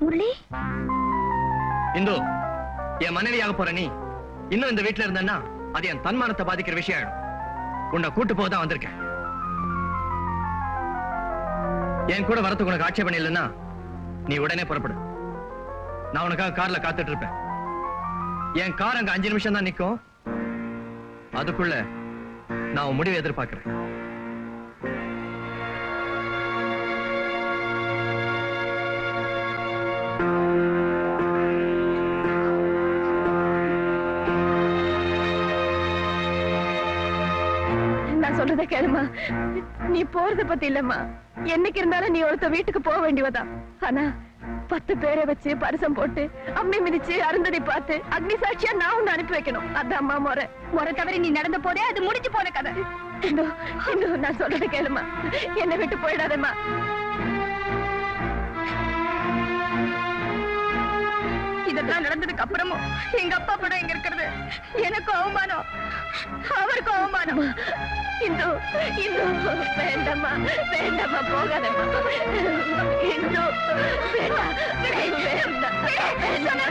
முரளி, இந்து, என் மனைவியாக போற நீ இன்னும் இந்த வீட்டுல இருந்தன்னா அது என் தன்மானத்தை பாதிக்கிற விஷயம் ஆயிடும். உன்னை கூட்டு போதான் வந்திருக்கேன். என் கூட வரத்துக்கு உனக்கு ஆட்சேபணம் இல்லைன்னா நீ உடனே புறப்படு. நான் உனக்காக கார்ல காத்துட்டு இருப்பேன். என் கார் அங்க 5 நிமிஷம் தான் நிக்கும். அதுக்குள்ள நான் உன் முடிவை எதிர்பார்க்கிறேன். நான் சொல்றத கேளுமா. நீ போறத பத்தி இல்லம்மா. என்னைக்கு இருந்தாலும் நீ ஒருத்த வீட்டுக்கு போக வேண்டியவதான். ஆனா 10 பேரை வச்சு பரிசம் போட்டு அம்மி மிதிச்சு அருந்ததி பார்த்து அக்னி சாட்சியா நான் உன்னை அனுப்பி வைக்கணும். அதான் அம்மா முறை தவிர நீ நடந்த போதே அது முடிஞ்சு போன கதை. நான் சொல்றத கேளுமா. என்னை விட்டு போயிடாதம்மா. இதெல்லாம் நடந்ததுக்கு அப்புறமும் எங்க அப்பா படம் எங்க இருக்கிறது எனக்கு அவமானம், அவருக்கு அவமானம். இந்து இந்து வேண்டாமா, வேண்டாமா, போகாதம்மா. இந்து வேண்டாம், வேண்டாம்,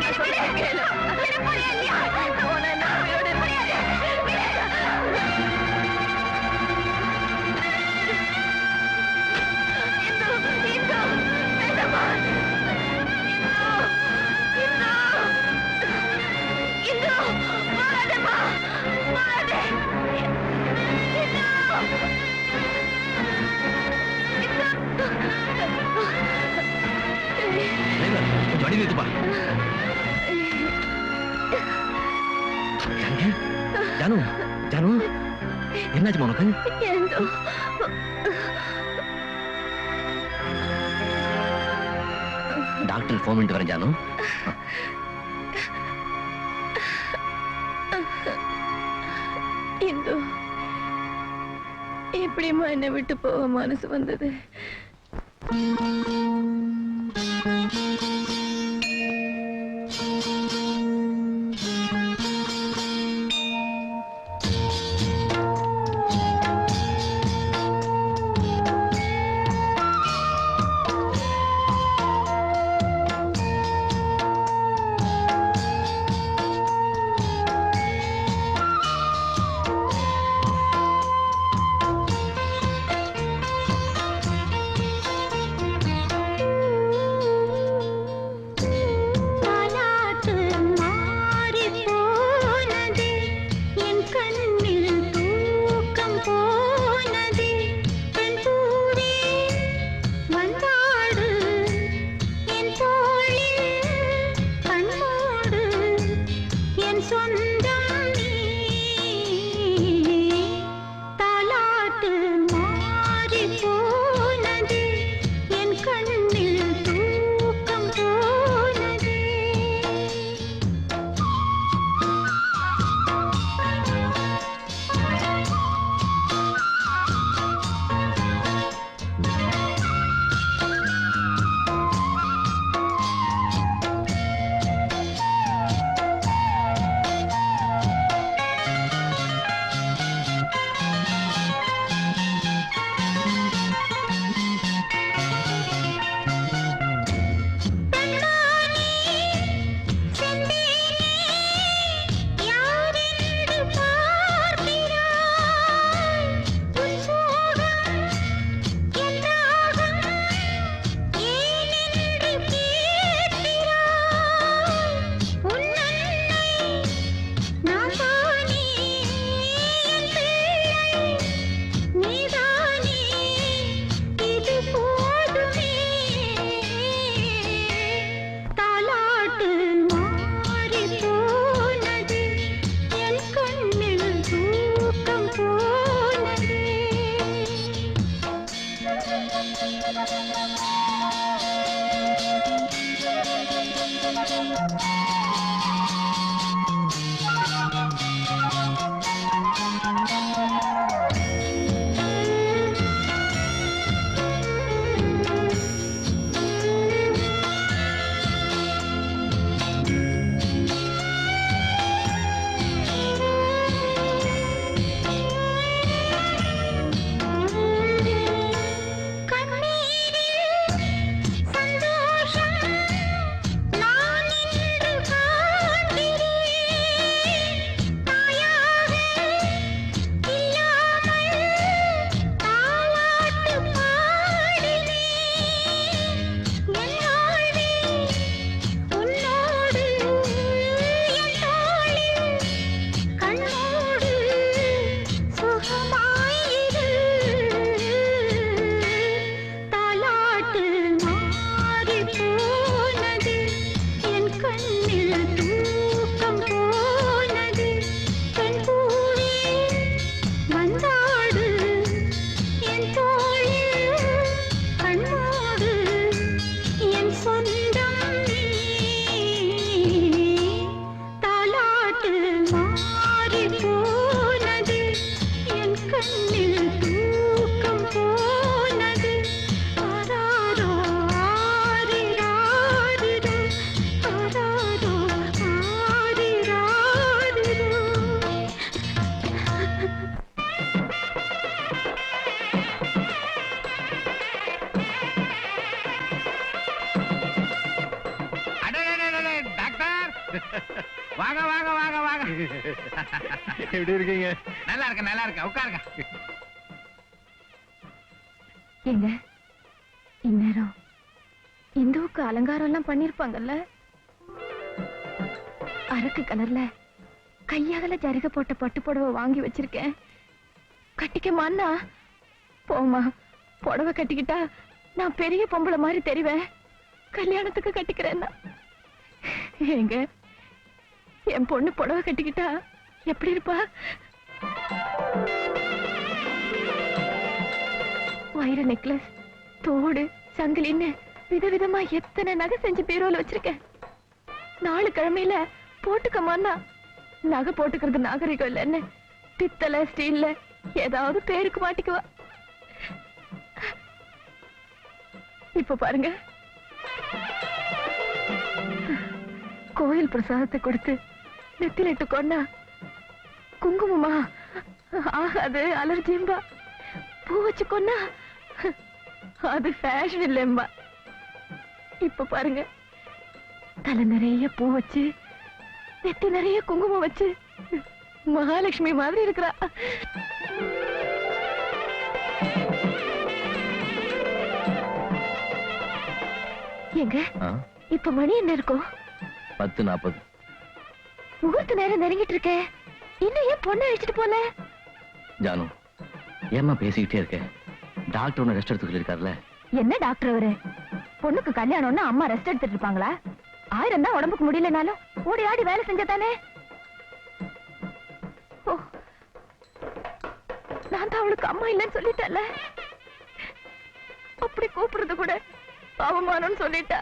வண்டி நிறுத்துப்பா. ஜானு, ஜானு, என்னாச்சு உனக்கு? டாக்டர் போன் பண்ணிட்டு வரேன் ஜானு. இந்து, எப்படிமா என்னை விட்டு போக மனசு வந்தது? வாங்க. எப்படி இருக்கீங்க? நல்லா இருக்க, நல்லா இருக்க. உட்காருங்க. எங்க இந்நேரம் இந்துவுக்கு அலங்காரம் எல்லாம் பண்ணிருப்பாங்கல்ல. அரக்கு கலர்ல கையால ஜரிகை போட்ட பட்டு புடவை வாங்கி வச்சிருக்கேன். கட்டிக்கமான்னா போமா. புடவை கட்டிக்கிட்டா நான் பெரிய பொம்பளை மாதிரி தெரிவேன். கல்யாணத்துக்கு கட்டிக்கிறேன்னா எங்க என் பொண்ணு புடவை கட்டிக்கிட்டா எப்படி இருப்பா? வைர நெக்லஸ், தோடு, சங்கிலின்னு விதவிதமா எத்தனை நகை செஞ்சு பீரோல வச்சிருக்கேன். 4 கிழமையில போட்டுக்கமான்னா நகை போட்டுக்கிறது நாகரிகம் இல்லைன்னு பித்தளை ஸ்டீல்ல ஏதாவது பேருக்கு மாட்டிக்குவா. இப்ப பாருங்க, கோயில் பிரசாதத்தை கொடுத்து நெத்திலிட்டு கொண்டா குங்குமமா ஆகாது, அலர்ஜிம்பா. பூ வச்சு கொண்டா அது ஃபேஷன் இல்லம்பா. இப்ப பாருங்க, தலை நிறைய பூ வச்சு நெத்தி நிறைய குங்குமம் வச்சு மகாலட்சுமி மாதிரி இருக்கிறா. எங்க இப்ப மணி என்ன இருக்கும்? 10:40. முகூர்த்த நேரம் நெருங்கிட்டு இருக்கே. இன்னும் ஏன் பொண்ணை அழைச்சிட்டு போல? ஜானு, ஏம்மா பேசிக்கிட்டே இருக்க? டாக்டர் ஒன்னு ரெஸ்ட் எடுத்து சொல்லிருக்காருல. என்ன டாக்டர் அவரு? பொண்ணுக்கு கல்யாணம்னா அம்மா ரெஸ்ட் எடுத்துட்டு இருப்பாங்களா? 1000 தான் உடம்புக்கு முடியலனாலும் ஓடி ஆடி வேலை செஞ்சதானே. நான் தான் அவளுக்கு அம்மா இல்லைன்னு சொல்லிட்டேன்ல. அப்படி கூப்பிடுறது கூட அவமானம்னு சொல்லிட்டா.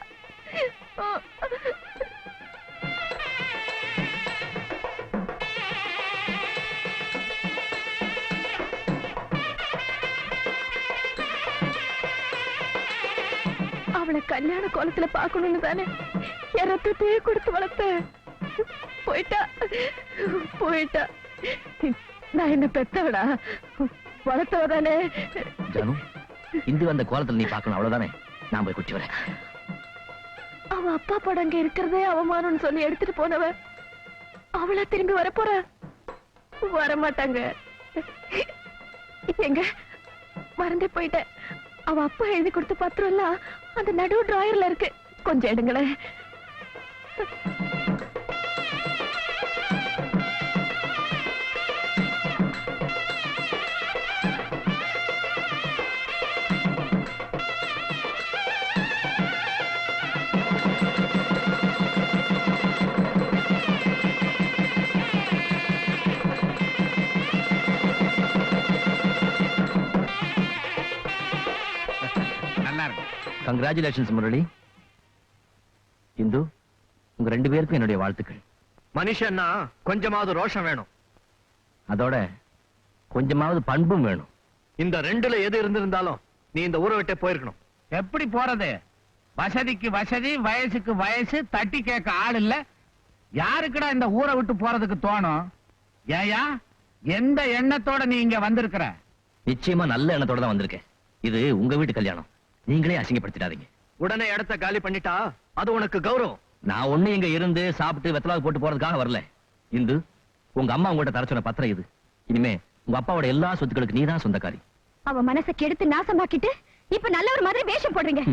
அவளை கல்யாண கோலத்துல பாக்கணும்னு தானே என் ரத்தத்தையே கொடுத்து வளர்த்த. போயிட்டா போயிட்டா. நான் என்ன பெத்தவடா? வளர்த்தவதானே. ஜானு, இந்து அந்த கோலத்துல நீ பார்க்கணும், அவ்வளவுதானே. நான் போய் குட்டி வரேன். அவ அப்பா படம் அங்க இருக்கிறதே அவமானம்னு சொல்லி எடுத்துட்டு போனவ அவளா திரும்பி வரப்போற? வரமாட்டாங்க. எங்க மறந்தே போயிட்டேன். அவ அப்பா எழுதி கொடுத்த பத்திரம் எல்லாம் அந்த நடு டிராயர்ல இருக்கு. கொஞ்சம் எடுங்களேன். நல்லா இருக்கு. கங்க்ராச்சுலேஷன்ஸ் முரளி. இந்து, உங்க 2 பேருக்கும் என்னுடைய வாழ்த்துக்கள். மனுஷன்னா கொஞ்சமாவது ரோஷம் வேணும், அதோட கொஞ்சமாவது பண்பும் வேணும். இந்த 2ல எது இருந்திருந்தாலும் நீ இந்த ஊரை விட்டே போயிருக்கணும். எப்படி போறது? வசதிக்கு வசதி, வயசுக்கு வயசு, தட்டி கேட்க ஆள் இல்ல. யாருக்குடா இந்த ஊரை விட்டு போறதுக்கு தோணும்? ஏயா, எந்த எண்ணத்தோட நீ இங்க வந்திருக்கிற? நிச்சயமா நல்ல எண்ணத்தோட தான் வந்திருக்கேன். இது உங்க வீட்டு கல்யாணம், நீங்களே அசிங்கப்படுத்திடாதீங்க. உடனே இடத்த காலி பண்ணிட்டா அது உனக்கு கௌரவம். நான் ஒண்ணு இங்க இருந்து சாப்பிட்டு வெத்தலாக போட்டு போறதுக்காக வரல. இந்து, உங்க அம்மா உங்கள்கிட்ட தர சொன்ன பத்திரம் இது. இனிமே உங்க அப்பாவோட எல்லா சொத்துக்களுக்கு நீதான் சொந்தக்காரி. அவ மனசை கெடுத்து நாசமாக்கிட்டு இப்ப நல்ல ஒரு மாதிரி வேஷம் போடுறீங்க.